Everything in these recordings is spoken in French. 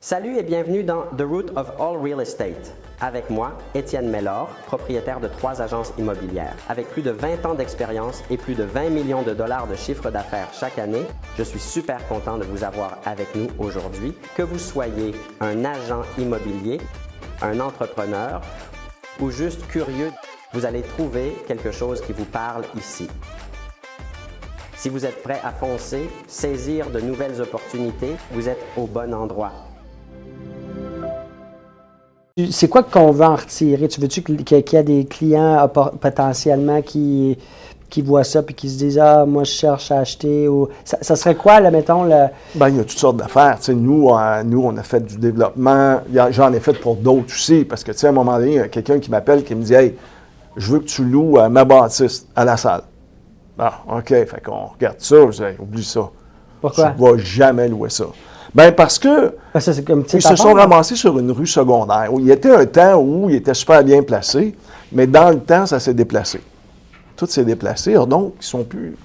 Salut et bienvenue dans The Root of All Real Estate. Avec moi, Étienne Mellor, propriétaire de 3 agences immobilières. Avec plus de 20 ans d'expérience et plus de 20 millions de dollars de chiffre d'affaires chaque année, je suis super content de vous avoir avec nous aujourd'hui. Que vous soyez un agent immobilier, un entrepreneur ou juste curieux, vous allez trouver quelque chose qui vous parle ici. Si vous êtes prêt à foncer, saisir de nouvelles opportunités, vous êtes au bon endroit. C'est quoi qu'on veut en retirer? Tu veux-tu qu'il y ait des clients potentiellement qui voient ça et qui se disent « Ah, moi, je cherche à acheter » ou ça serait quoi, là, mettons, le... Bien, il y a toutes sortes d'affaires. Tu sais, nous, on a fait du développement. J'en ai fait pour d'autres aussi. Parce que, tu sais, à un moment donné, il y a quelqu'un qui m'appelle qui me dit « Hey, je veux que tu loues ma bâtisse à la salle. » Ah, OK. Fait qu'on regarde ça. Je dis « Oublie ça. Pourquoi? Tu ne vas jamais louer ça. » Bien, parce que ça, c'est comme ils se sont ramassés sur une rue secondaire. Il y était un temps où il était super bien placé, mais dans le temps, ça s'est déplacé. Tout s'est déplacé, donc ils sont plus...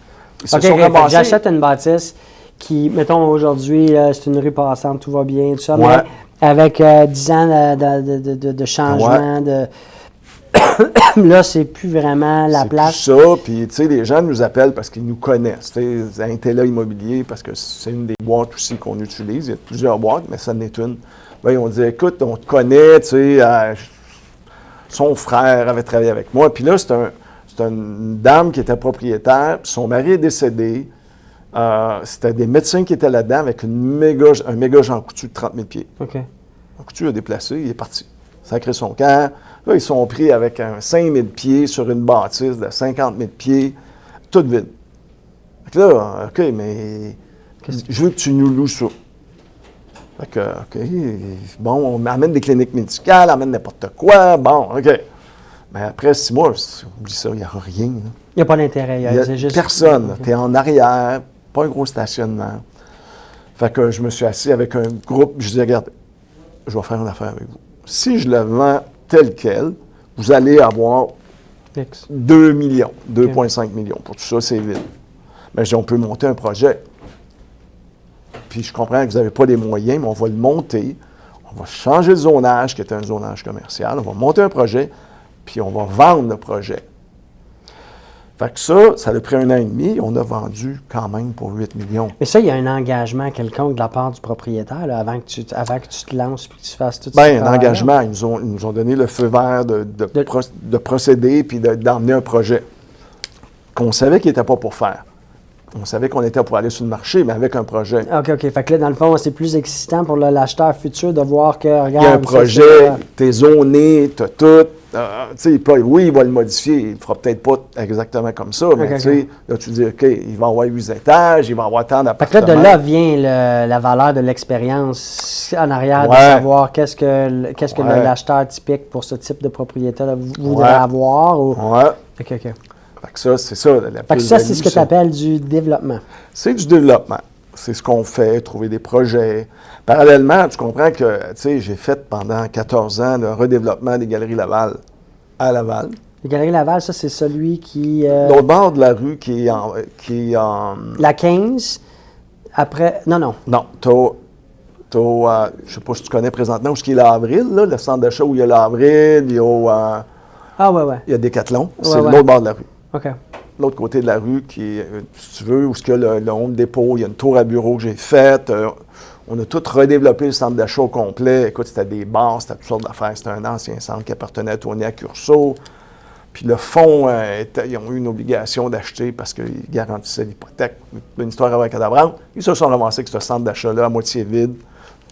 Ils se sont ramassés. J'achète une bâtisse qui, mettons, aujourd'hui, c'est une rue passante, tout va bien, tout ça, ouais. Mais avec 10 ans de changement, ouais. Là, c'est plus vraiment la place. C'est plus ça, puis tu sais, les gens nous appellent parce qu'ils nous connaissent. Tu sais, Intella Immobilier, parce que c'est une des boîtes aussi qu'on utilise. Il y a plusieurs boîtes, mais ça en est une. Bien, ils ont dit, écoute, on te connaît, tu sais, son frère avait travaillé avec moi. Puis là, c'est une dame qui était propriétaire, puis son mari est décédé. C'était des médecins qui étaient là-dedans avec un méga Jean Coutu de 30 000 pieds. OK. Jean Coutu a déplacé, il est parti. Sacré son camp. Là, ils sont pris avec un 5 000 pieds sur une bâtisse de 50 000 pieds, toute vide. Fait que là, OK, mais je veux que tu nous loues ça. Fait que, OK, bon, on amène des cliniques médicales, on amène n'importe quoi, bon, OK. Mais après 6 mois, oublie ça, il n'y aura rien. Il n'y a pas d'intérêt. Il n'y a juste personne. Okay. Tu es en arrière, pas un gros stationnement. Fait que je me suis assis avec un groupe, je dis, regarde, je vais faire une affaire avec vous. Si je le vends tel quel, vous allez avoir 2 millions, 2,5 millions. Pour tout ça, c'est vide. Mais je dis, on peut monter un projet. Puis je comprends que vous n'avez pas les moyens, mais on va le monter. On va changer le zonage, qui était un zonage commercial. On va monter un projet, puis on va vendre le projet. Fait que ça a pris 1 an et demi. On a vendu quand même pour 8 millions. Mais ça, il y a un engagement quelconque de la part du propriétaire là, avant que tu te lances et que tu fasses tout ça. Bien, un engagement. Ils nous ont donné le feu vert de procéder puis d'emmener un projet qu'on savait qu'il n'était pas pour faire. On savait qu'on était pour aller sur le marché, mais avec un projet. OK. Fait que là, dans le fond, c'est plus excitant pour l'acheteur futur de voir que, regarde... Il y a un projet, t'es zoné, t'as tout. Oui, il va le modifier. Il ne fera peut-être pas exactement comme ça, mais là, tu dis, OK, il va avoir 8 étages, il va avoir tant d'appartements. Fait que là, de là vient la valeur de l'expérience en arrière, de savoir qu'est-ce que l'acheteur typique pour ce type de propriété-là voudrait avoir. Ou... Ouais. OK. Fait que ça, c'est ça. Fait que ça, c'est ce que tu appelles du développement. C'est du développement. C'est ce qu'on fait, trouver des projets. Parallèlement, tu comprends que, j'ai fait pendant 14 ans le redéveloppement des Galeries Laval à Laval. Les Galeries Laval, ça, c'est celui qui... L'autre bord de la rue qui est en... La 15, après... Non. Non, je ne sais pas si tu connais présentement où est-ce qu'il y a l'Avril, là, le centre d'achat où il y a l'Avril, il y a... Il y a Decathlon. C'est l'autre bord de la rue. OK. L'autre côté de la rue, qui est, si tu veux, où il y a le Home Depot, il y a une tour à bureau que j'ai faite. On a tout redéveloppé le centre d'achat au complet. Écoute, c'était des bars, c'était toutes sortes d'affaires. C'était un ancien centre qui appartenait à Tony Accurso. Puis le fonds, ils ont eu une obligation d'acheter parce qu'ils garantissaient l'hypothèque. Une histoire avec Cadabran. Ils se sont ramassés avec ce centre d'achat-là à moitié vide,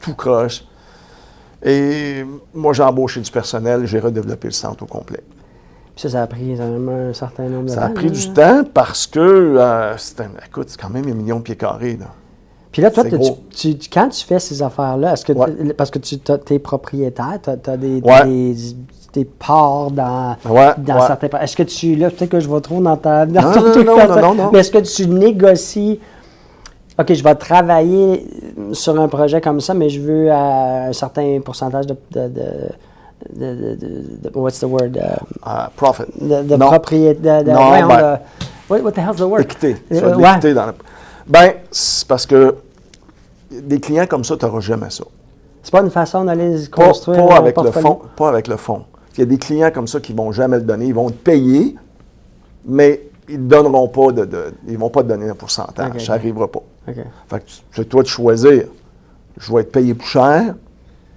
tout croche. Et moi, j'ai embauché du personnel, j'ai redéveloppé le centre au complet. Puis ça a pris un certain nombre de temps. Ça a pris du temps parce que, c'est quand même 1 million de pieds carrés. Là. Puis là, toi, quand tu fais ces affaires-là, est-ce que parce que tu es propriétaire, tu as des parts dans certains... Est-ce que tu... Là, peut-être que je vais trop dans ton truc. Non. Mais est-ce que tu négocies... OK, je vais travailler sur un projet comme ça, mais je veux un certain pourcentage de what's the word? Profit. De propriété. What the hell's the word? Équité. L'équité dans la... Ben, c'est parce que des clients comme ça, tu n'auras jamais ça. C'est pas une façon d'aller construire pas un avec portfolio? le fond. Pas avec le fond. Il y a des clients comme ça qui ne vont jamais le donner. Ils vont te payer, mais ils ne donneront pas ils vont pas te donner un pourcentage. Okay. Ça n'arrivera pas. Okay. Fait que c'est toi de choisir. Je vais être payé plus cher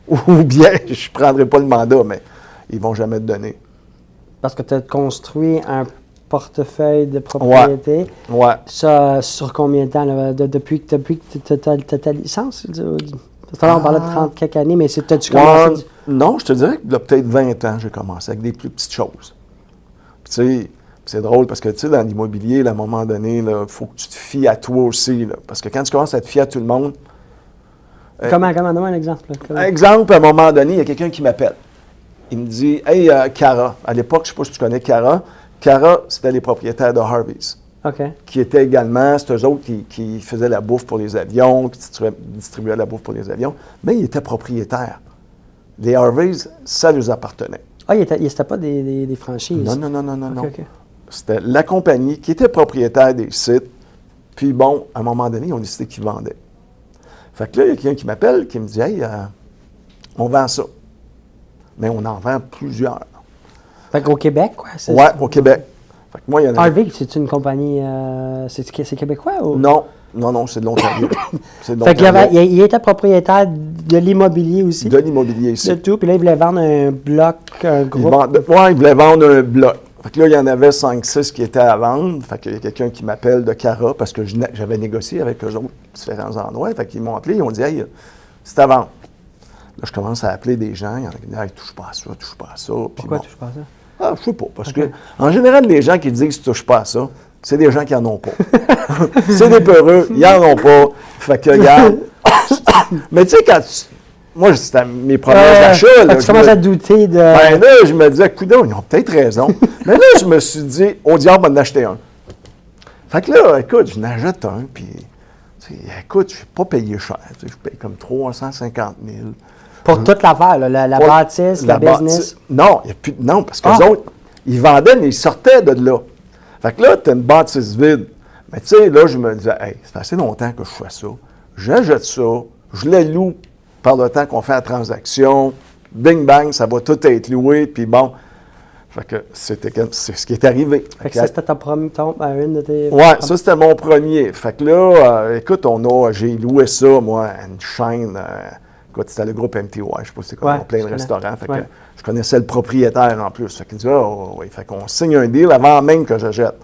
ou bien je ne prendrai pas le mandat, mais ils ne vont jamais te donner. Parce que tu as construit un portefeuille de propriété. Ouais. Ça, sur combien de temps? Là, depuis que tu as ta licence? On parlait de 30 quelques années, mais t'as-tu commencé? Non, je te dirais qu'il y a peut-être 20 ans, j'ai commencé avec des plus petites choses. Puis, tu sais, c'est drôle parce que, tu sais, dans l'immobilier, à un moment donné, il faut que tu te fies à toi aussi. Là, parce que quand tu commences à te fier à tout le monde... Comment? Donne-moi un exemple. Exemple, à un moment donné, il y a quelqu'un qui m'appelle. Il me dit, « Hey, Cara. » À l'époque, je ne sais pas si tu connais Cara. Cara, c'était les propriétaires de Harvey's. OK. Qui étaient également, c'est eux autres qui faisaient la bouffe pour les avions, qui distribuaient la bouffe pour les avions, mais ils étaient propriétaires. Les Harvey's, ça leur appartenait. Ah, c'était pas des franchises? Non. Okay. C'était la compagnie qui était propriétaire des sites, puis bon, à un moment donné, ils ont décidé qu'ils vendaient. Fait que là, il y a quelqu'un qui m'appelle, qui me dit « Hey, on vend ça. » Mais on en vend plusieurs. Fait qu'au Québec, quoi? Oui, au Québec. Fait que moi, il y en a... Harvey, c'est une compagnie... c'est québécois ou? Non, c'est de l'Ontario. Fait qu'il était propriétaire de l'immobilier aussi? De l'immobilier ici. De tout, puis là, il voulait vendre un bloc, un groupe. Il voulait vendre un bloc. Fait que là, il y en avait 5-6 qui étaient à vendre. Fait qu'il y a quelqu'un qui m'appelle de Cara, parce que j'avais négocié avec eux autres, différents endroits. Fait qu'ils m'ont appelé, ils ont dit « Hey, c'est à vendre. » Là, je commence à appeler des gens. Il y en a qui disent « Hey, touche pas à ça, touche pas à ça. » Pourquoi touche pas à ça? Ah, je sais pas. Parce que, en général, les gens qui disent « touche pas à ça », c'est des gens qui en ont pas. C'est des peureux, ils en ont pas. Fait que, regarde. Mais tu sais, quand moi, c'était mes premiers achats. Là, tu commences à douter de... Ben là, je me disais, coudonc, ils ont peut-être raison. Mais là, je me suis dit, au diable, on va en acheter un. Fait que là, écoute, je n'achète un, puis, écoute, je ne vais pas payer cher. Je paye comme 350 000. Pour toute l'affaire, la bâtisse, la business? Non, il y a plus, non, parce que les autres, ils vendaient, mais ils sortaient de là. Fait que là, tu as une bâtisse vide. Mais tu sais, là, je me disais, hey, ça fait assez longtemps que je fais ça. J'achète ça, je le loue par le temps qu'on fait la transaction. Bing bang, ça va tout être loué, puis bon. Fait que c'est ce qui est arrivé. Fait que ça, c'était une de tes... Oui, ça, c'était mon premier. Fait que là, écoute, j'ai loué ça, moi, à une chaîne. Écoute, c'était le groupe MTY, je ne sais pas si c'est comme plein de restaurants. Fait que je connaissais le propriétaire en plus. Fait qu'il dit, oui. Fait qu'on signe un deal avant même que j'achète.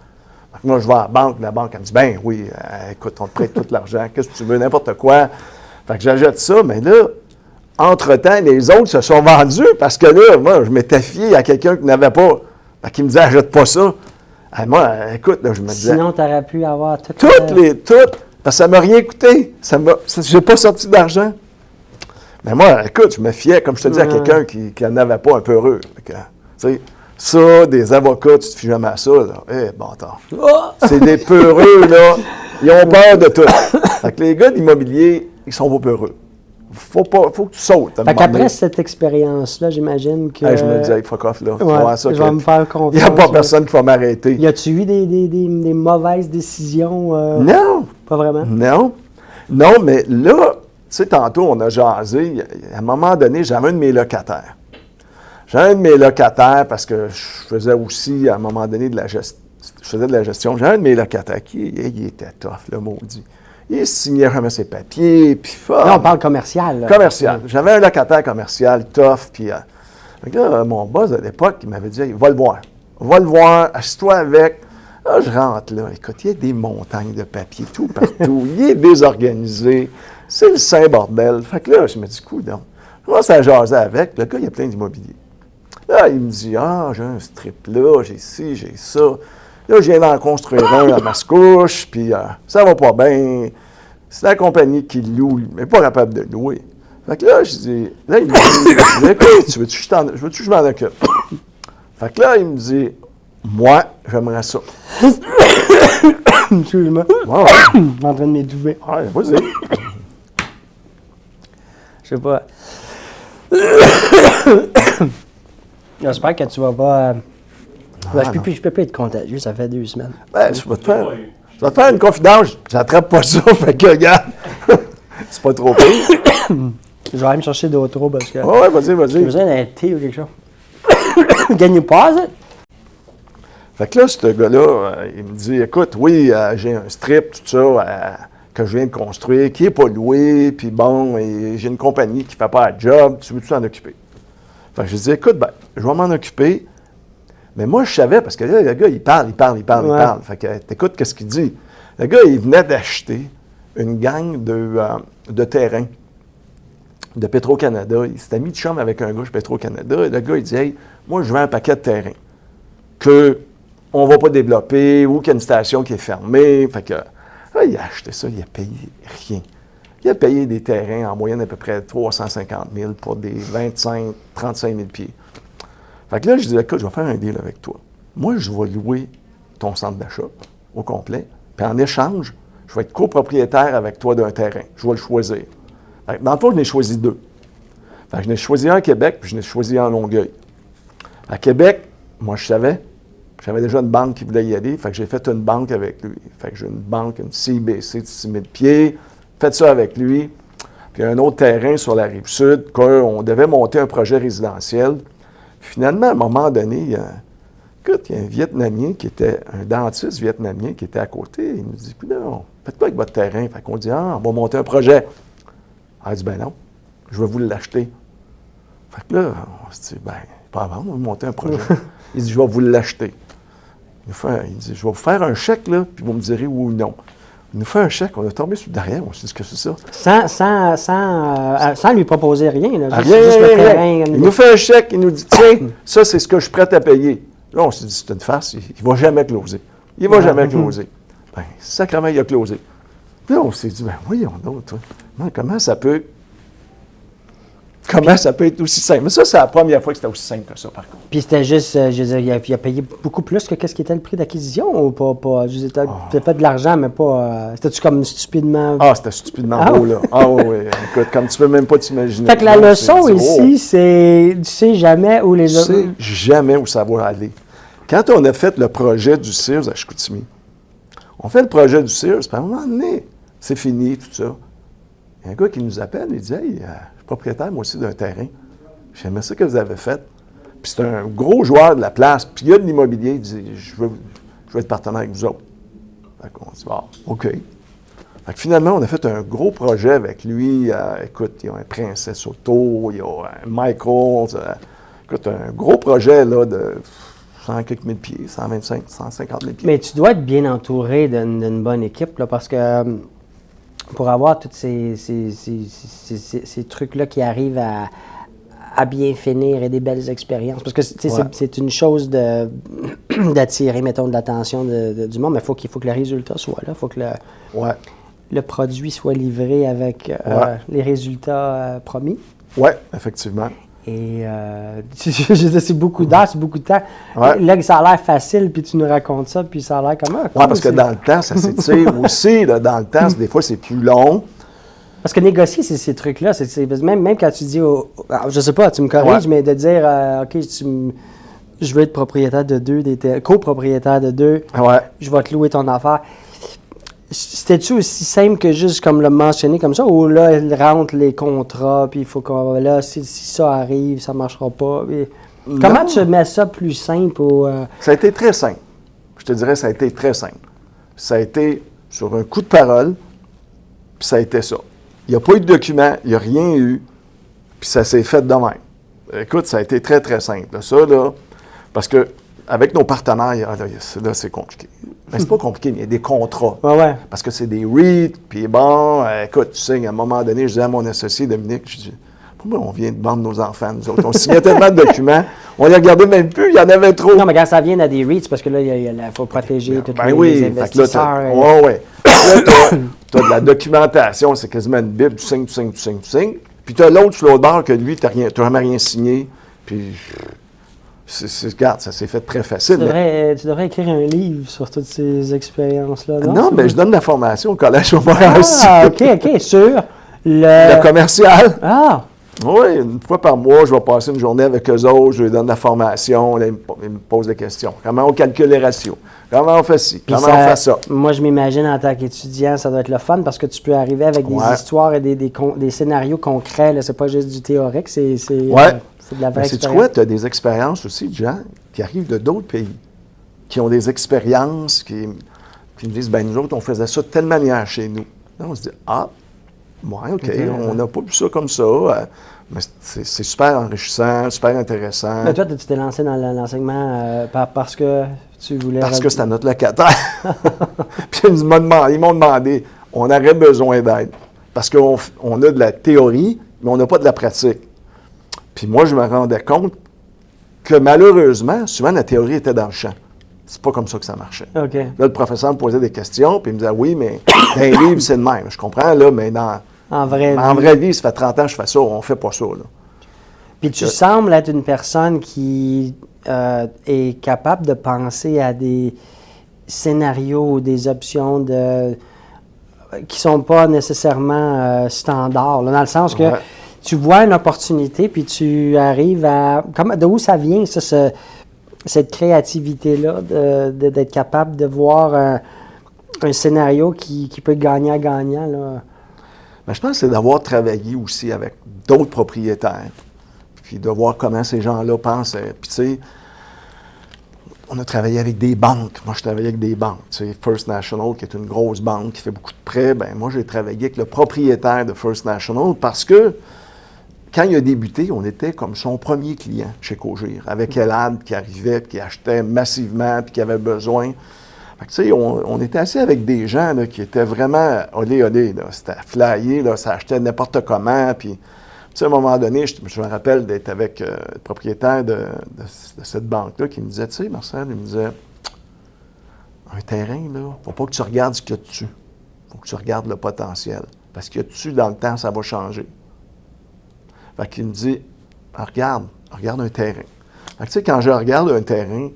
Fait que moi, je vais à la banque, elle me dit, ben oui, écoute, on te prête tout l'argent, qu'est-ce que tu veux, n'importe quoi. Fait que j'achète ça, mais là, entre-temps, les autres se sont vendus parce que là, moi, je m'étais fié à quelqu'un qui n'avait pas. Fait qu'il me disait, achète pas ça. Et moi, écoute, là, je me disais. Sinon, tu aurais pu avoir toutes. Parce que ça ne m'a rien coûté. Je n'ai pas sorti d'argent. Mais moi, écoute, je me fiais, comme je te dis, à quelqu'un qui n'en avait pas un peu heureux. Tu sais, ça, des avocats, tu te fies jamais à ça, là. Bâtard. C'est des peureux, là. Ils ont peur de tout. Fait que les gars d'immobilier, ils sont pas peureux. Faut que tu sautes. Fait qu'après cette expérience-là, j'imagine que... je me disais, hey, fuck off, là. Je vais me faire confiance. Il n'y a pas personne qui va m'arrêter. Y a-tu eu des mauvaises décisions? Non. Pas vraiment? Non. Non, mais là, tu sais, tantôt, on a jasé. À un moment donné, j'avais un de mes locataires. J'avais un de mes locataires parce que je faisais aussi, à un moment donné, de la gestion. Je faisais de la gestion. J'avais un de mes locataires qui il était tough, le maudit. Il signait jamais ses papiers, puis là, on parle commercial. Là. Commercial. J'avais un locataire commercial, tough, puis là, mon boss de l'époque, il m'avait dit, hey, va le voir. Va le voir, assis-toi avec. Là, je rentre là. Écoute, il y a des montagnes de papiers tout partout. Il est désorganisé. C'est le saint bordel. Fait que là, je me dis, coudonc. Je commence à jaser avec. Le gars, il y a plein d'immobilier. Là, il me dit, j'ai un strip là, j'ai ci, j'ai ça. Là, je viens d'en construire un à Mascouche, puis ça va pas bien. C'est la compagnie qui loue, mais pas capable de louer. Fait que là, je dis, là, il me dit, écoute, veux-tu que je m'en occupe? Fait que là, il me dit, moi, j'aimerais ça. Excuse-moi. Ouais. Je suis en train de m'étouffer. Ouais, vas-y. Je sais pas. J'espère que tu vas pas... je peux plus être contagieux, ça fait 2 semaines. Ben, je vais te faire une confidence. J'attrape pas ça, fait que regarde. C'est pas trop pire. Je vais aller me chercher d'autres eau parce que. Ouais, vas-y. J'ai besoin d'un thé ou quelque chose. Gagne pas, ça? Fait que là, ce gars-là, il me dit, écoute, oui, j'ai un strip, tout ça, que je viens de construire, qui n'est pas loué, puis bon, et j'ai une compagnie qui ne fait pas un job, tu veux-tu t'en occuper? Fait que je dis, écoute, je vais m'en occuper. Mais moi, je savais, parce que là, le gars, il parle. Fait que, t'écoutes, qu'est-ce qu'il dit? Le gars, il venait d'acheter une gang de terrain de Petro-Canada. Il s'était mis de chum avec un gars chez Petro-Canada. Et le gars, il dit, hey, moi, je veux un paquet de terrain qu'on ne va pas développer ou qu'il y a une station qui est fermée. Fait que, là, il a acheté ça, il a payé rien. Il a payé des terrains en moyenne à peu près 350 000 pour des 25, 35 000 pieds. Fait que là, je dis, écoute, je vais faire un deal avec toi. Moi, je vais louer ton centre d'achat au complet. Puis en échange, je vais être copropriétaire avec toi d'un terrain. Je vais le choisir. Fait que dans le fond, je n'ai choisi deux. Fait que je n'ai choisi un à Québec, puis je n'ai choisi un à Longueuil. À Québec, moi, je savais. J'avais déjà une banque qui voulait y aller. Fait que j'ai fait une banque avec lui. Fait que j'ai une banque, une CIBC de 6 000 pieds. Fait ça avec lui. Puis un autre terrain sur la Rive-Sud, qu'on devait monter un projet résidentiel. Puis finalement, à un moment donné, il y a un Vietnamien qui était, un dentiste vietnamien qui était à côté. Il nous dit, puis là, faites quoi avec votre terrain? Fait qu'on dit, on va monter un projet. Il dit, ben non, je vais vous l'acheter. Fait que là, on se dit, pas avant, on va monter un projet. Il dit, je vais vous l'acheter. Il dit, je vais vous faire un chèque, là, puis vous me direz oui ou non. Il nous fait un chèque, on a tombé sur derrière, on s'est dit que c'est ça. Sans lui proposer rien, là, juste le terrain. Il nous fait un chèque, il nous dit, tiens, ça, c'est ce que je suis prêt à payer. Là, on s'est dit, c'est une farce, il ne va jamais closer. Il ne va jamais closer. Sacrément, il a closé. Puis là, on s'est dit, voyons donc, toi, comment ça peut être aussi simple? Mais ça, c'est la première fois que c'était aussi simple que ça, par contre. Puis c'était juste, je veux dire, il a payé beaucoup plus que qu'est-ce qui était le prix d'acquisition ou pas? Je veux dire, t'as fait de l'argent, mais pas... C'était-tu comme stupidement... C'était stupidement beau, là. Oui. Écoute, comme tu peux même pas t'imaginer. Fait que la leçon ici, c'est, tu sais jamais où les autres... Tu sais jamais où ça va aller. Quand on a fait le projet du Sears à Chicoutimi, on fait le projet du Sears, puis à un moment donné, c'est fini, tout ça. Il y a un gars qui nous appelle, il dit, hey, propriétaire, moi aussi, d'un terrain. J'aimais ça que vous avez fait. Puis c'est un gros joueur de la place. Puis il y a de l'immobilier. Il dit, je veux être partenaire avec vous autres. Fait qu'on dit, OK. Fait que finalement, on a fait un gros projet avec lui. Écoute, il y a un Princess Auto, il y a un Michael. Écoute, un gros projet là, de 100 quelques mille pieds, 125, 150 000 pieds. Mais tu dois être bien entouré d'une bonne équipe, là, parce que... pour avoir tous ces trucs-là qui arrivent à bien finir et des belles expériences. Parce que c'est une chose d'attirer, mettons, de l'attention du monde, mais il faut que le résultat soit là. Il faut que le produit soit livré avec les résultats promis. Oui, effectivement. Et c'est beaucoup d'heures, c'est beaucoup de temps. Là, ça a l'air facile, puis tu nous racontes ça, puis ça a l'air comme Oui, parce que dans le temps, ça s'étire aussi. Là, dans le temps, des fois, c'est plus long. Parce que négocier ces trucs-là, même quand tu dis, je sais pas, tu me corriges, mais de dire, OK, je veux être propriétaire de deux, copropriétaire de deux, je vais te louer ton affaire. C'était-tu aussi simple que juste comme le mentionner comme ça, ou là, il rentre les contrats, puis il faut qu'on... Là, si ça arrive, ça ne marchera pas. Comment tu mets ça plus simple? Ça a été très simple. Je te dirais, ça a été très simple. Ça a été sur un coup de parole, puis ça a été ça. Il n'y a pas eu de document, il n'y a rien eu, puis ça s'est fait de même. Écoute, ça a été très, très simple. Ça, là, parce que avec nos partenaires, là, c'est compliqué. Mais c'est pas compliqué, mais il y a des contrats. Parce que c'est des REIT, puis bon, écoute, tu sais, à un moment donné, je disais à mon associé Dominique, je dis, pourquoi on vient de vendre nos enfants, nous autres? On signait tellement de documents, on les regardait même plus, il y en avait trop. Non, mais quand ça vient à des REITs, parce que là, il faut protéger tous les investisseurs. Là, tu as de la documentation, c'est quasiment une bible, tu signes. Puis tu as l'autre sur l'autre bord que lui, tu n'as jamais rien signé, puis... Regarde, ça s'est fait très facile. Tu devrais écrire un livre sur toutes ces expériences-là. Non, mais je donne la formation au Collège Montréal aussi. OK, sur le commercial. Oui, une fois par mois, je vais passer une journée avec eux autres, je leur donne la formation, là, ils me posent des questions. Comment on calcule les ratios? Comment on fait ci? Puis Comment on fait ça? Moi, je m'imagine en tant qu'étudiant, ça doit être le fun parce que tu peux arriver avec des histoires et des scénarios concrets. C'est pas juste du théorique, c'est de la vraie expérience. Tu quoi? Tu as des expériences aussi de gens qui arrivent de d'autres pays, qui ont des expériences, qui me disent, ben nous autres, on faisait ça de telle manière chez nous. Là, on se dit, OK, on n'a pas vu ça comme ça. Mais c'est super enrichissant, super intéressant. Mais toi, tu t'es lancé dans l'enseignement parce que tu voulais... Parce que c'était notre locataire. Puis ils m'ont demandé, on aurait besoin d'aide. Parce qu'on a de la théorie, mais on n'a pas de la pratique. Puis moi, je me rendais compte que malheureusement, souvent, la théorie était dans le champ. C'est pas comme ça que ça marchait. Okay. Là, le professeur me posait des questions, puis il me disait, oui, mais dans les livres, c'est le même. Je comprends, là, mais en vraie vie, ça fait 30 ans que je fais ça, on fait pas ça, là. Puis tu sembles être une personne qui est capable de penser à des scénarios, des options qui sont pas nécessairement standards, là, dans le sens que tu vois une opportunité, puis tu arrives à... De où ça vient, ça, cette créativité-là, d'être capable de voir un scénario qui peut être gagnant-gagnant, là? Bien, je pense que c'est d'avoir travaillé aussi avec d'autres propriétaires, puis de voir comment ces gens-là pensaient. Puis, tu sais, on a travaillé avec des banques. Moi, je travaillais avec des banques. Tu sais, First National, qui est une grosse banque qui fait beaucoup de prêts, bien, moi, j'ai travaillé avec le propriétaire de First National parce que quand il a débuté, on était comme son premier client chez Cogir, avec Elad qui arrivait, qui achetait massivement, puis qui avait besoin. Fait que, tu sais, on était assis avec des gens là, qui étaient vraiment olé, là. C'était flyé, là, ça achetait n'importe comment. Puis, tu sais, à un moment donné, je me rappelle d'être avec le propriétaire de cette banque-là qui me disait, tu sais, Marcel, il me disait, un terrain, là, faut pas que tu regardes ce qu'il y a dessus. Faut que tu regardes le potentiel. Parce qu'il y a dessus, dans le temps, ça va changer. Fait qu'il me dit, regarde un terrain. Fait que, tu sais, quand je regarde un terrain,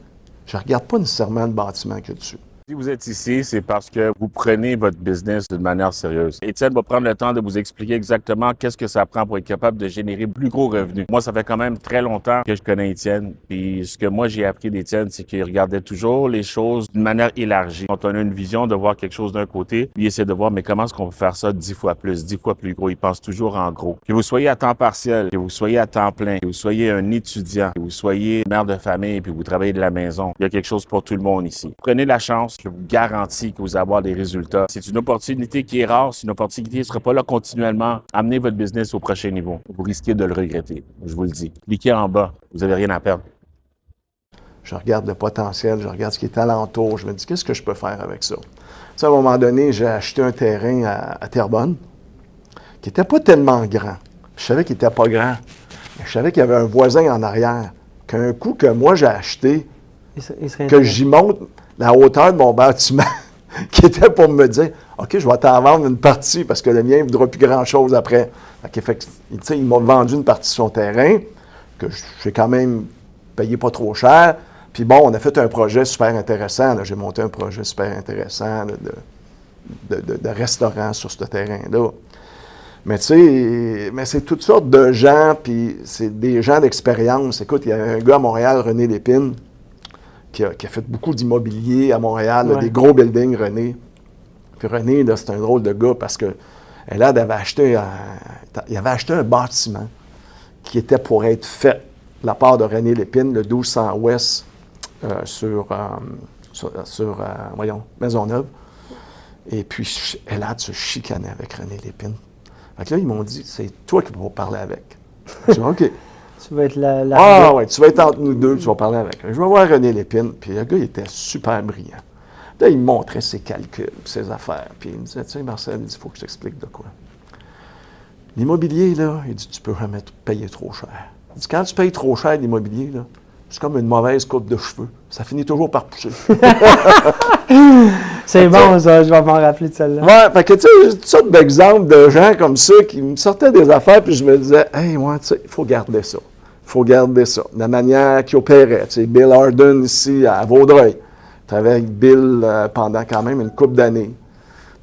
je ne regarde pas nécessairement le bâtiment qu'il y a dessus. Si vous êtes ici, c'est parce que vous prenez votre business d'une manière sérieuse. Étienne va prendre le temps de vous expliquer exactement qu'est-ce que ça prend pour être capable de générer plus gros revenus. Moi, ça fait quand même très longtemps que je connais Étienne. Puis ce que moi, j'ai appris d'Étienne, c'est qu'il regardait toujours les choses d'une manière élargie. Quand on a une vision de voir quelque chose d'un côté, il essaie de voir, mais comment est-ce qu'on peut faire ça 10 fois plus, 10 fois plus gros. Il pense toujours en gros. Que vous soyez à temps partiel, que vous soyez à temps plein, que vous soyez un étudiant, que vous soyez mère de famille, puis vous travaillez de la maison, il y a quelque chose pour tout le monde ici. Prenez la chance. Je vous garantis que vous allez avoir des résultats. C'est une opportunité qui est rare, c'est une opportunité qui ne sera pas là continuellement. Amenez votre business au prochain niveau. Vous risquez de le regretter, je vous le dis. Cliquez en bas, vous n'avez rien à perdre. Je regarde le potentiel, je regarde ce qui est alentour, je me dis, qu'est-ce que je peux faire avec ça? Tu sais, à un moment donné, j'ai acheté un terrain à Terrebonne qui n'était pas tellement grand. Je savais qu'il n'était pas grand, mais je savais qu'il y avait un voisin en arrière, qu'un coup que moi j'ai acheté, que j'y monte la hauteur de mon bâtiment, qui était pour me dire, OK, je vais t'en vendre une partie parce que le mien ne voudra plus grand-chose après. Fait que, il m'a vendu une partie de son terrain, que j'ai quand même payé pas trop cher. Puis bon, on a fait un projet super intéressant. J'ai monté un projet super intéressant de restaurant sur ce terrain-là. Mais tu sais, c'est toutes sortes de gens, puis c'est des gens d'expérience. Écoute, il y a un gars à Montréal, René Lépine, qui a fait beaucoup d'immobilier à Montréal, là, des gros buildings, René. Puis René, là, c'est un drôle de gars parce que Elad avait acheté un bâtiment qui était pour être fait de la part de René Lépine, le 1200 Ouest, sur Maisonneuve. Et puis, Elad se chicanait avec René Lépine. Fait que là, ils m'ont dit, c'est toi qui vas parler avec. J'ai dit, OK. Tu vas être la... oui, tu vas être entre nous deux, tu vas parler avec. Je vais voir René Lépine, puis le gars, il était super brillant. Là, il me montrait ses calculs, ses affaires, puis il me disait, tiens, Marcel, il faut que je t'explique de quoi. L'immobilier, là, il dit, tu peux jamais payer trop cher. Il dit, quand tu payes trop cher l'immobilier, là, c'est comme une mauvaise coupe de cheveux. Ça finit toujours par pousser. C'est bon, ça, je vais m'en rappeler de celle-là. Ouais, fait que, tu sais, j'ai toutes sortes d'exemples de gens comme ça qui me sortaient des affaires, puis je me disais, hey, moi, tu sais, il faut garder ça. Il faut garder ça. La manière qu'il opérait. Tu sais, Bill Arden, ici, à Vaudreuil. Je travaillais avec Bill pendant quand même une couple d'années.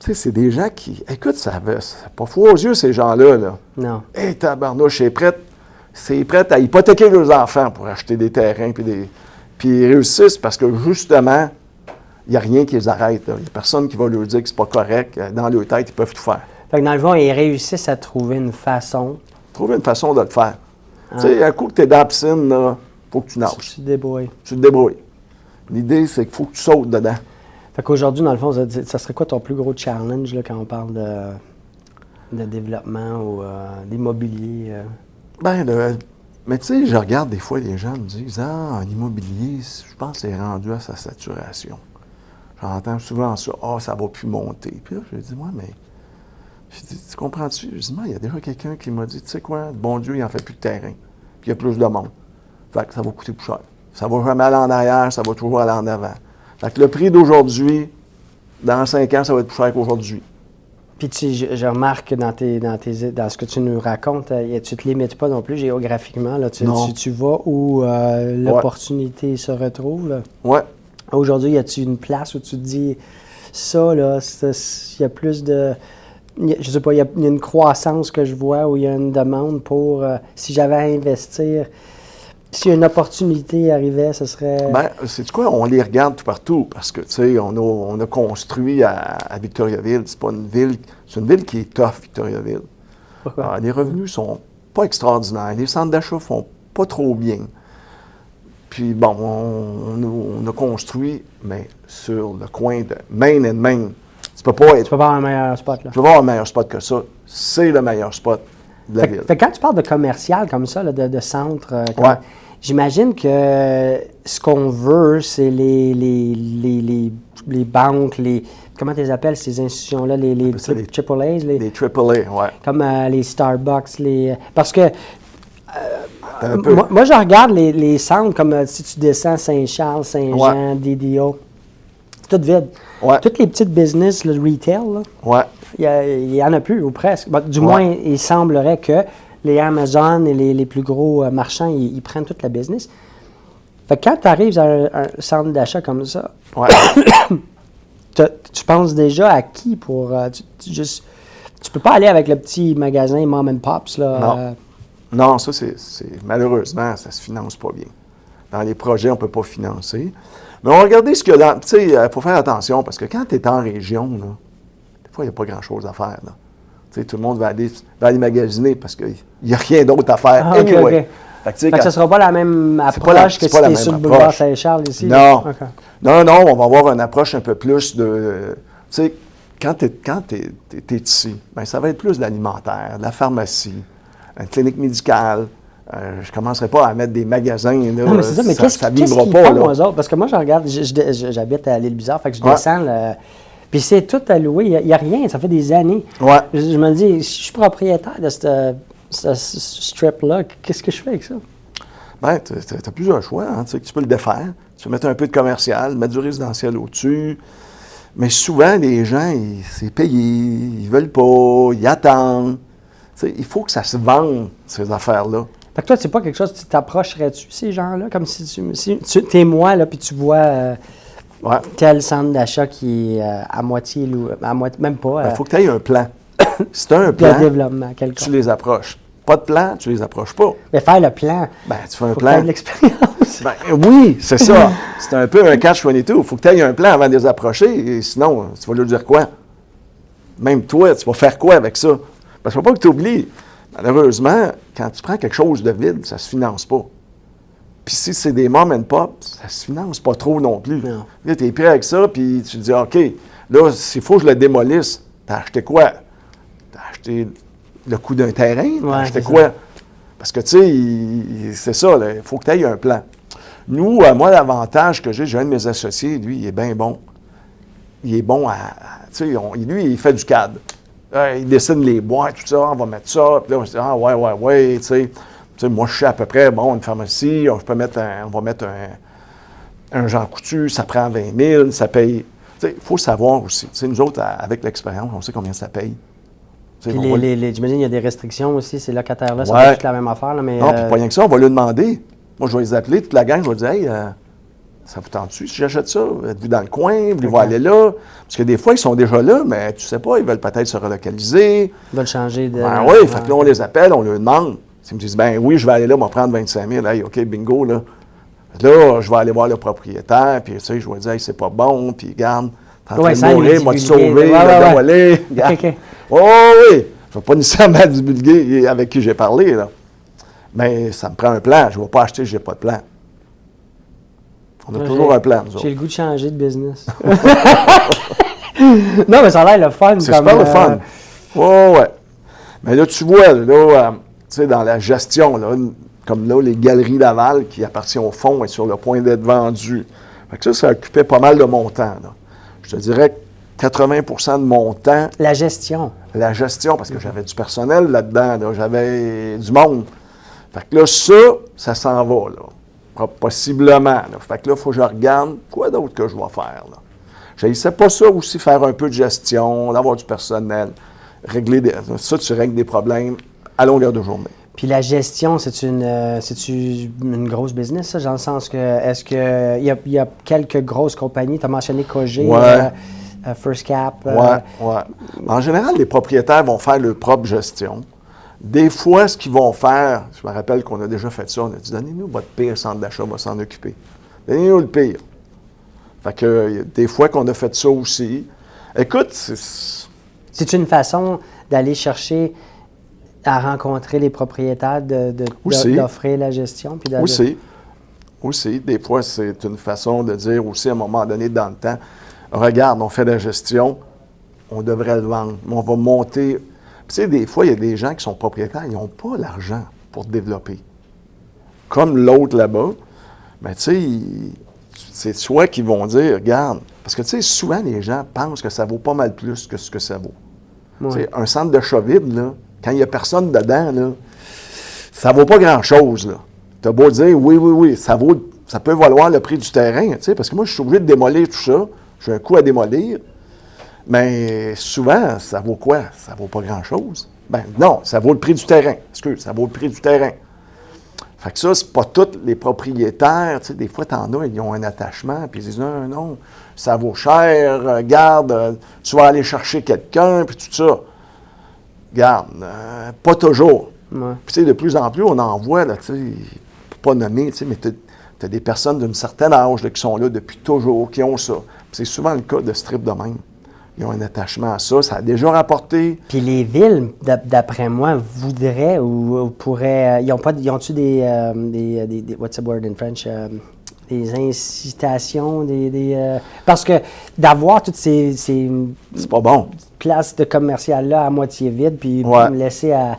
Tu sais, c'est des gens qui... Écoute, c'est pas fou aux yeux, ces gens-là. Là. Non. Hé, tabarnouche, c'est prêt à hypothéquer leurs enfants pour acheter des terrains, puis ils réussissent parce que, justement, il n'y a rien qui les arrête. Il n'y a personne qui va leur dire que c'est pas correct. Dans leur tête, ils peuvent tout faire. Fait que dans le fond, ils réussissent à trouver une façon. Trouver une façon de le faire. Tu sais, un coup que tu es dans la piscine, il faut que tu nages. Tu te débrouilles. Tu te débrouilles. L'idée, c'est qu'il faut que tu sautes dedans. Fait qu'aujourd'hui, dans le fond, ça serait quoi ton plus gros challenge là, quand on parle de développement ou d'immobilier? Mais tu sais, je regarde des fois, les gens me disent « Ah, en immobilier, je pense que c'est rendu à sa saturation. » J'entends souvent ça « Ah, ça va plus monter. » Puis là, je dis « Ouais, mais... » Je dis « Tu comprends-tu? » Je dis « Il y a déjà quelqu'un qui m'a dit « Tu sais quoi, le bon Dieu, il n'en fait plus de terrain. Puis il y a plus de monde. Fait que ça va coûter plus cher. Ça va jamais aller en arrière, ça va toujours aller en avant. Fait que le prix d'aujourd'hui, dans 5 ans, ça va être plus cher qu'aujourd'hui. » Puis je remarque que dans ce que tu nous racontes, tu ne te limites pas non plus géographiquement. Là, tu vas où l'opportunité se retrouve. Oui. Aujourd'hui, y a-tu une place où tu te dis, ça, là, il y a plus de... Je sais pas, il y a une croissance que je vois où il y a une demande pour... si j'avais à investir, si une opportunité arrivait, ce serait... Bien, c'est quoi? On les regarde tout partout parce que, tu sais, on a construit à Victoriaville. C'est une ville qui est tough, Victoriaville. Pourquoi? Les revenus sont pas extraordinaires. Les centres d'achat font pas trop bien. Puis, bon, on a construit, mais sur le coin de Main and Main. Tu peux pas avoir un meilleur spot, là. Tu peux pas avoir un meilleur spot que ça. C'est le meilleur spot de la ville. Fait quand tu parles de commercial comme ça, là, de centre, j'imagine que ce qu'on veut, c'est les banques, comment tu les appelles, ces institutions-là, les AAA? Les AAA, oui. Comme les Starbucks, parce que moi, je regarde les centres comme si tu descends Saint-Charles, Saint-Jean, DDO, c'est tout vide. Ouais. Toutes les petites business, le retail, il n'y en a plus, ou presque. Bon, du moins, il semblerait que les Amazon et les plus gros marchands, ils prennent toute la business. Fait que quand tu arrives à un centre d'achat comme ça, tu penses déjà à qui pour... tu peux pas aller avec le petit magasin Mom and Pops, là. Non, ça, c'est malheureusement, ça se finance pas bien. Dans les projets, on ne peut pas financer. Mais on va regarder ce qu'il y a dans... Tu sais, il faut faire attention, parce que quand tu es en région, là, des fois, il n'y a pas grand-chose à faire, là. Tu sais, tout le monde va aller magasiner parce qu'il n'y a rien d'autre à faire. Okay. Fait que ce ne sera pas la même approche que si tu es sur le boulevard Saint-Charles ici. Non. Non, on va avoir une approche un peu plus de... Tu sais, quand tu es ici, bien, ça va être plus de l'alimentaire, de la pharmacie, une clinique médicale. Je ne commencerai pas à mettre des magasins. Là, non, mais c'est ça, mais qu'est-ce qu'ils font, eux autres? Parce que moi, je regarde, j'habite à l'île Bizarre, fait que je descends, puis c'est tout alloué, il n'y a rien, ça fait des années. Ouais. Je me dis, si je suis propriétaire de ce strip-là, qu'est-ce que je fais avec ça? Bien, tu as plusieurs choix. Hein, tu peux le défaire, tu peux mettre un peu de commercial, mettre du résidentiel au-dessus. Mais souvent, les gens, c'est payé, ils ne veulent pas, ils attendent. T'sais, il faut que ça se vende, ces affaires-là. Fait que toi, c'est pas quelque chose, tu t'approcherais-tu, ces gens-là? Comme si tu es moi, là, puis tu vois tel centre d'achat qui est à moitié loué, même pas. Il faut que tu aies un plan. Si tu as un plan, de développement, tu les approches. Pas de plan, tu les approches pas. Mais faire le plan, ben, tu fais un faut plan. que tu aies de l'expérience. Ben, oui, c'est ça. C'est un peu un catch-22. Il faut que tu aies un plan avant de les approcher, et sinon, tu vas leur dire quoi? Même toi, tu vas faire quoi avec ça? Parce qu'il ne faut pas que tu oublies, malheureusement, quand tu prends quelque chose de vide, ça ne se finance pas. Puis si c'est des mom and pop, ça ne se finance pas trop non plus. Non. Là, tu es prêt avec ça, puis tu te dis, OK, là, s'il faut que je le démolisse, tu as acheté quoi? Tu as acheté le coût d'un terrain? Tu as acheté quoi? Ça. Parce que, tu sais, c'est ça, il faut que tu aies un plan. Nous, moi, l'avantage que j'ai un de mes associés, lui, il est bien bon. Il est bon tu sais, lui, il fait du CAD. Il dessine les boîtes, tout ça, on va mettre ça. Puis là, on se dit, ouais, tu sais, moi, je sais à peu près, bon, une pharmacie, on va mettre un Jean Coutu, ça prend 20 000, ça paye. Tu sais, il faut savoir aussi. Tu sais, nous autres, avec l'expérience, on sait combien ça paye. Puis j'imagine qu'il y a des restrictions aussi, ces locataires-là, ça va être la même affaire. Là, mais, non, puis pas rien que ça, on va lui demander. Moi, je vais les appeler, toute la gang, je vais dire, hey, ça vous tente-tu si j'achète ça? Êtes-vous dans le coin? Voulez-vous aller là? Parce que des fois, ils sont déjà là, mais tu sais pas, ils veulent peut-être se relocaliser. Ils veulent changer de... Ben oui, fait que là, on les appelle, on leur demande. S'ils me disent, ben oui, je vais aller là, m'en prendre 25 000. Hey, OK, bingo, là. Là, je vais aller voir le propriétaire, puis tu sais, je vais dire, hey, c'est pas bon, puis regarde, t'es en train de mourir, m'a te sauver, là, aller. OK. Oh oui! Je ne vais pas nécessairement divulguer avec qui j'ai parlé, là. Mais ça me prend un plan. Je ne vais pas acheter si je n'ai pas de plan. On a toujours un plan, nous autres. J'ai le goût de changer de business. Non, mais ça a l'air le fun. C'est super le fun. Ouais. Mais là, tu vois, là, tu sais, dans la gestion, là, comme là, les Galeries Laval, qui appartiennent au fond, est sur le point d'être vendu. Fait que ça occupait pas mal de mon temps, là. Je te dirais que 80 de mon temps. La gestion. La gestion, parce que j'avais du personnel là-dedans, là, j'avais du monde. Fait que là, ça s'en va, là. Possiblement, là. Fait que là, il faut que je regarde quoi d'autre que je vais faire, là. J'haïssais pas ça aussi, faire un peu de gestion, d'avoir du personnel, ça, tu règles des problèmes à longueur de journée. Puis la gestion, c'est-tu une grosse business, ça? Dans le sens que, est-ce qu'il y a quelques grosses compagnies, tu as mentionné Cogé, First Cap. Ouais. En général, les propriétaires vont faire leur propre gestion. Des fois, ce qu'ils vont faire, je me rappelle qu'on a déjà fait ça, on a dit, donnez-nous votre pire centre d'achat, on va s'en occuper. Donnez-nous le pire. Fait que des fois qu'on a fait ça aussi. Écoute, c'est une façon d'aller chercher à rencontrer les propriétaires, d'offrir la gestion? Puis Aussi. Des fois, c'est une façon de dire aussi, à un moment donné, dans le temps, regarde, on fait la gestion, on devrait le vendre, mais on va monter. Puis, tu sais, des fois, il y a des gens qui sont propriétaires, ils n'ont pas l'argent pour développer. Comme l'autre là-bas, mais tu sais, c'est soit qu'ils vont dire, regarde, parce que tu sais, souvent, les gens pensent que ça vaut pas mal plus que ce que ça vaut. Ouais. Un centre d'achat vide, là, quand il n'y a personne dedans, là, ça ne vaut pas grand-chose. Tu as beau dire, oui, ça peut valoir le prix du terrain, parce que moi, je suis obligé de démolir tout ça. J'ai un coût à démolir. Mais souvent, ça vaut quoi? Ça vaut pas grand-chose. Ben non, ça vaut le prix du terrain. Ça vaut le prix du terrain. Fait que ça, c'est pas tous les propriétaires. Des fois, t'en as, ils ont un attachement, puis ils disent, non, ça vaut cher, regarde, tu vas aller chercher quelqu'un, puis tout ça. Regarde, pas toujours. Ouais. Puis de plus en plus, on en voit, là, pas nommer, mais t'as des personnes d'un certain âge là, qui sont là depuis toujours, qui ont ça. Puis c'est souvent le cas de strip de même. Ils ont un attachement à ça, ça a déjà rapporté. Puis les villes, d'après moi, voudraient ou pourraient... Ils ont-tu des what's the word in French? Des incitations, parce que d'avoir toutes ces c'est pas bon. Places de commercial-là à moitié vides, puis me laisser à...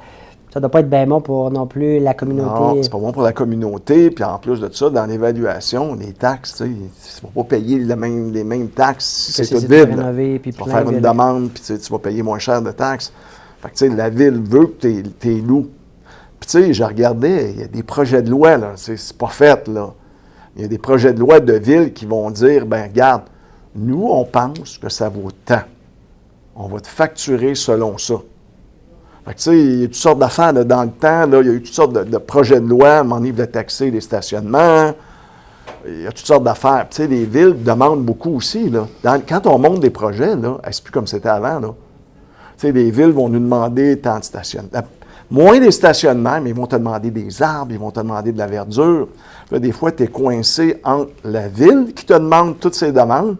Ça doit pas être bien bon pour non plus la communauté. Non, c'est pas bon pour la communauté. Puis en plus de ça, dans l'évaluation, les taxes, tu vas pas payer les mêmes taxes si c'est tout vide. Tu vas faire une demande, puis tu vas payer moins cher de taxes. Fait que tu sais, la ville veut que tu loues. Puis tu sais, je regardais, il y a des projets de loi, là, c'est pas fait, là. Il y a des projets de loi de ville qui vont dire, ben regarde, nous, on pense que ça vaut tant. On va te facturer selon ça. Fait que, tu sais, il y a toutes sortes d'affaires là, dans le temps. Là, il y a eu toutes sortes de projets de loi. À un moment donné, ils voulaient taxer les stationnements. Il y a toutes sortes d'affaires. Tu sais, les villes demandent beaucoup aussi. Là. Quand on monte des projets, là, c'est plus comme c'était avant. Là. Tu sais, les villes vont nous demander tant de stationnements. Moins des stationnements, mais ils vont te demander des arbres, ils vont te demander de la verdure. Là, des fois, tu es coincé entre la ville qui te demande toutes ces demandes,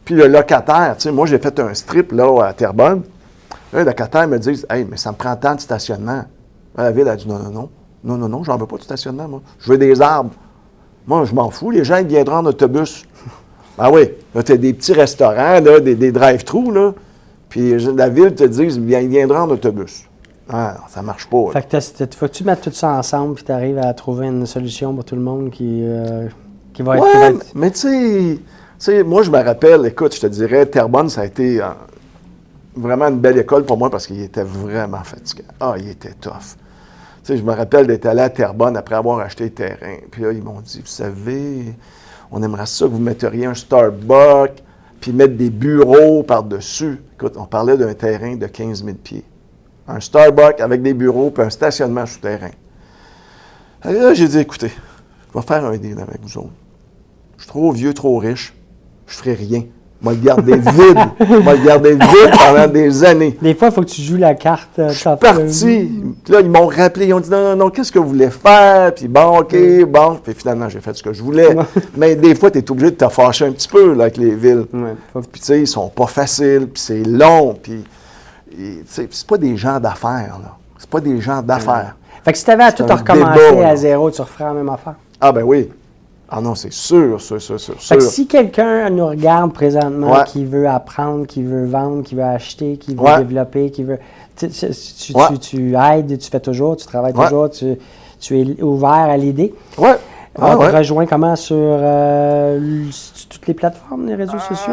puis le locataire. Tu sais, moi, j'ai fait un strip là, à Terrebonne. Là, les locataires me disent, « Hey, mais ça me prend tant de stationnement. » La ville a dit, non, j'en veux pas de stationnement, moi. Je veux des arbres. Moi, je m'en fous, les gens ils viendront en autobus. Ah oui, là, tu as des petits restaurants, là, des drive-thru, là, puis la ville te dit, ils viendront en autobus. Ah, ça marche pas. Fait que faut que tu mettes tout ça ensemble, puis tu arrives à trouver une solution pour tout le monde qui va être... Ouais, mais tu sais, moi, je me rappelle, écoute, je te dirais, Terrebonne, ça a été... vraiment une belle école pour moi parce qu'il était vraiment fatigant. Ah, il était tough. Tu sais, je me rappelle d'être allé à Terrebonne après avoir acheté le terrain. Puis là, ils m'ont dit, vous savez, on aimerait ça que vous metteriez un Starbucks, puis mettre des bureaux par-dessus. Écoute, on parlait d'un terrain de 15 000 pieds. Un Starbucks avec des bureaux, puis un stationnement souterrain. Et là, j'ai dit, écoutez, je vais faire un deal avec vous autres. je suis trop vieux, trop riche, je ferai rien. Moi, le garder vide. Moi, le garder vide pendant des années. Des fois, il faut que tu joues la carte. Je suis parti. Puis là, ils m'ont rappelé. Ils ont dit non, qu'est-ce que vous voulez faire? Puis bon, OK, bon. Puis finalement, j'ai fait ce que je voulais. Mais des fois, tu es obligé de te fâcher un petit peu là, avec les villes. Puis tu sais, ils sont pas faciles. Puis c'est long. Puis c'est pas des gens d'affaires, là. C'est pas des gens d'affaires. Fait que si tu avais à tout recommencer à zéro, tu referais la même affaire? Ah ben oui. Ah non, c'est sûr. Fait que si quelqu'un nous regarde présentement, qui veut apprendre, qui veut vendre, qui veut acheter, qui veut développer, qui veut... Tu aides, tu fais toujours, tu travailles toujours, tu es ouvert à l'idée. On te rejoint comment sur toutes les plateformes, les réseaux sociaux?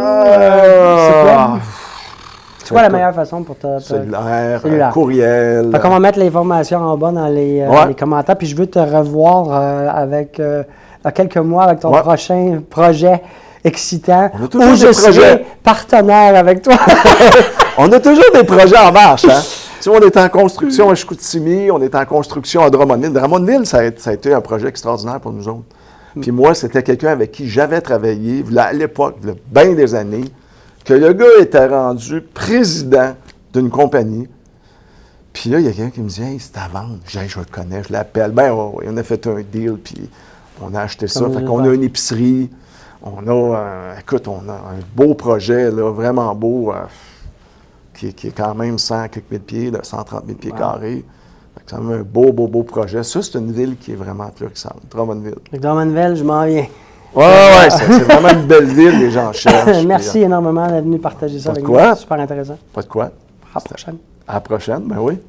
C'est quoi la meilleure façon pour te... Cellulaire, courriel. Fait qu'on va mettre l'information en bas dans les commentaires, puis je veux te revoir avec... dans quelques mois avec ton prochain projet excitant, où je serai partenaire avec toi. On a toujours des projets en marche. Hein? Tu sais, on est en construction à Chicoutimi, on est en construction à Drummondville. Drummondville, ça a été un projet extraordinaire pour nous autres. Puis moi, c'était quelqu'un avec qui j'avais travaillé, à l'époque, il y a bien des années, que le gars était rendu président d'une compagnie. Puis là, il y a quelqu'un qui me dit « Hey, c'est à vendre. » Je le connais, je l'appelle. Ben, on a fait un deal, puis... On a acheté ça. Fait qu'on a une épicerie. On a un beau projet, là, vraiment beau, qui est quand même 100 quelques mille pieds, là, 130 000 pieds carrés. Fait que c'est un beau projet. Ça, c'est une ville qui est vraiment florissante, Drummondville. Drummondville, je m'en viens. Oui, c'est vraiment une belle ville, les gens cherchent. Merci énormément d'être venu partager ça avec nous. Super intéressant. Pas de quoi. À la prochaine. À la prochaine, ben oui.